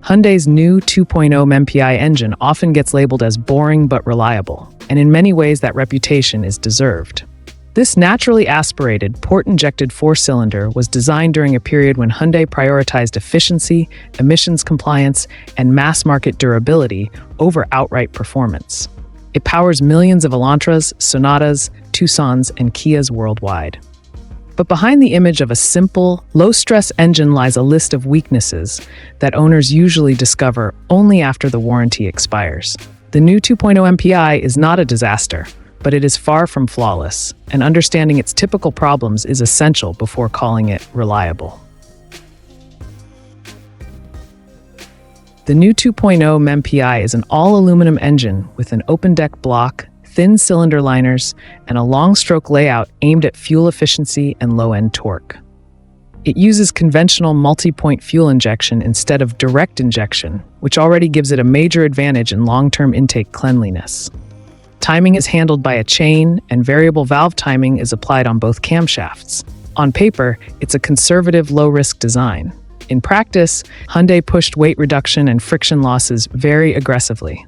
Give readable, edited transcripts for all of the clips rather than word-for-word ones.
Hyundai's new 2.0 MPI engine often gets labeled as boring but reliable, and in many ways that reputation is deserved. This naturally aspirated, port-injected four-cylinder was designed during a period when Hyundai prioritized efficiency, emissions compliance, and mass-market durability over outright performance. It powers millions of Elantras, Sonatas, Tucsons, and Kias worldwide. But behind the image of a simple, low-stress engine lies a list of weaknesses that owners usually discover only after the warranty expires. The new 2.0 MPI is not a disaster, but it is far from flawless, and understanding its typical problems is essential before calling it reliable. The new 2.0 MPI is an all-aluminum engine with an open-deck block, thin cylinder liners, and a long-stroke layout aimed at fuel efficiency and low-end torque. It uses conventional multi-point fuel injection instead of direct injection, which already gives it a major advantage in long-term intake cleanliness. Timing is handled by a chain, and variable valve timing is applied on both camshafts. On paper, it's a conservative, low-risk design. In practice, Hyundai pushed weight reduction and friction losses very aggressively,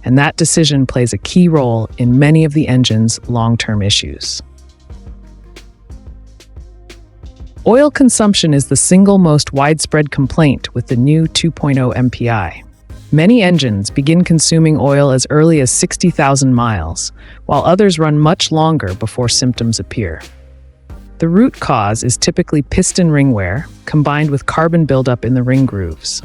and that decision plays a key role in many of the engine's long-term issues. Oil consumption is the single most widespread complaint with the new 2.0 MPI. Many engines begin consuming oil as early as 60,000 miles, while others run much longer before symptoms appear. The root cause is typically piston ring wear, combined with carbon buildup in the ring grooves.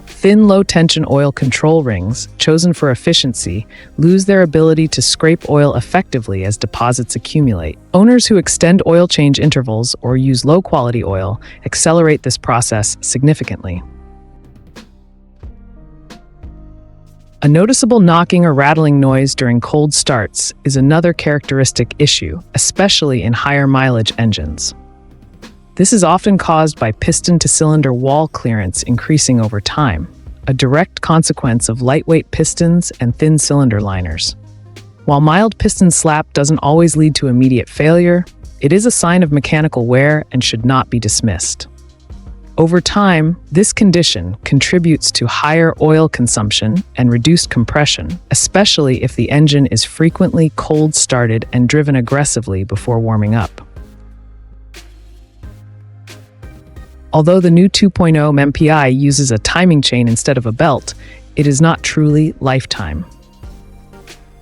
Thin, low-tension oil control rings, chosen for efficiency, lose their ability to scrape oil effectively as deposits accumulate. Owners who extend oil change intervals or use low-quality oil accelerate this process significantly. A noticeable knocking or rattling noise during cold starts is another characteristic issue, especially in higher mileage engines. This is often caused by piston-to-cylinder wall clearance increasing over time, a direct consequence of lightweight pistons and thin cylinder liners. While mild piston slap doesn't always lead to immediate failure, it is a sign of mechanical wear and should not be dismissed. Over time, this condition contributes to higher oil consumption and reduced compression, especially if the engine is frequently cold-started and driven aggressively before warming up. Although the new 2.0 MPI uses a timing chain instead of a belt, it is not truly lifetime.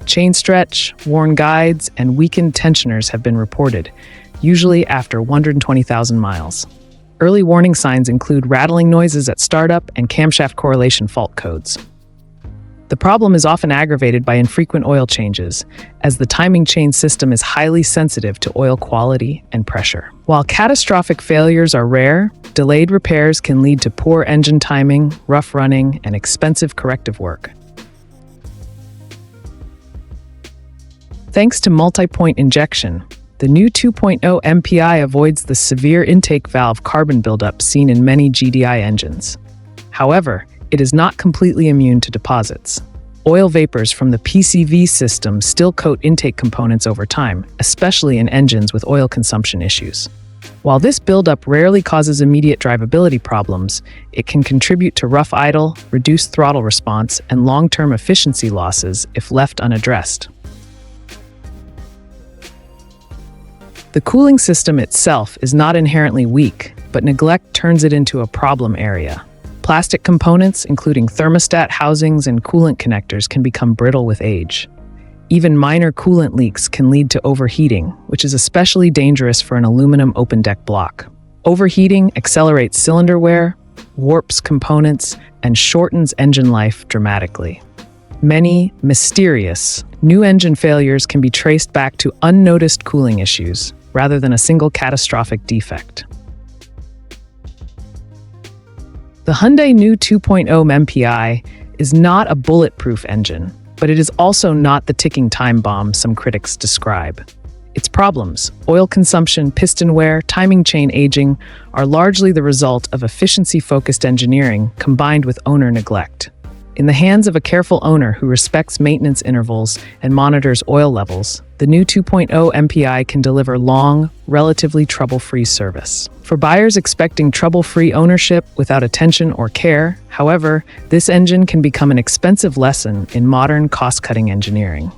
Chain stretch, worn guides, and weakened tensioners have been reported, usually after 120,000 miles. Early warning signs include rattling noises at startup and camshaft correlation fault codes. The problem is often aggravated by infrequent oil changes, as the timing chain system is highly sensitive to oil quality and pressure. While catastrophic failures are rare, delayed repairs can lead to poor engine timing, rough running, and expensive corrective work. Thanks to multi-point injection, the new 2.0 MPI avoids the severe intake valve carbon buildup seen in many GDI engines. However, it is not completely immune to deposits. Oil vapors from the PCV system still coat intake components over time, especially in engines with oil consumption issues. While this buildup rarely causes immediate drivability problems, it can contribute to rough idle, reduced throttle response, and long-term efficiency losses if left unaddressed. The cooling system itself is not inherently weak, but neglect turns it into a problem area. Plastic components, including thermostat housings and coolant connectors, can become brittle with age. Even minor coolant leaks can lead to overheating, which is especially dangerous for an aluminum open-deck block. Overheating accelerates cylinder wear, warps components, and shortens engine life dramatically. Many mysterious new engine failures can be traced back to unnoticed cooling issues, rather than a single catastrophic defect. The Hyundai Nu 2.0 MPI is not a bulletproof engine, but it is also not the ticking time bomb some critics describe. Its problems, oil consumption, piston wear, timing chain aging, are largely the result of efficiency-focused engineering combined with owner neglect. In the hands of a careful owner who respects maintenance intervals and monitors oil levels, the new 2.0 MPI can deliver long, relatively trouble-free service. For buyers expecting trouble-free ownership without attention or care, however, this engine can become an expensive lesson in modern cost-cutting engineering.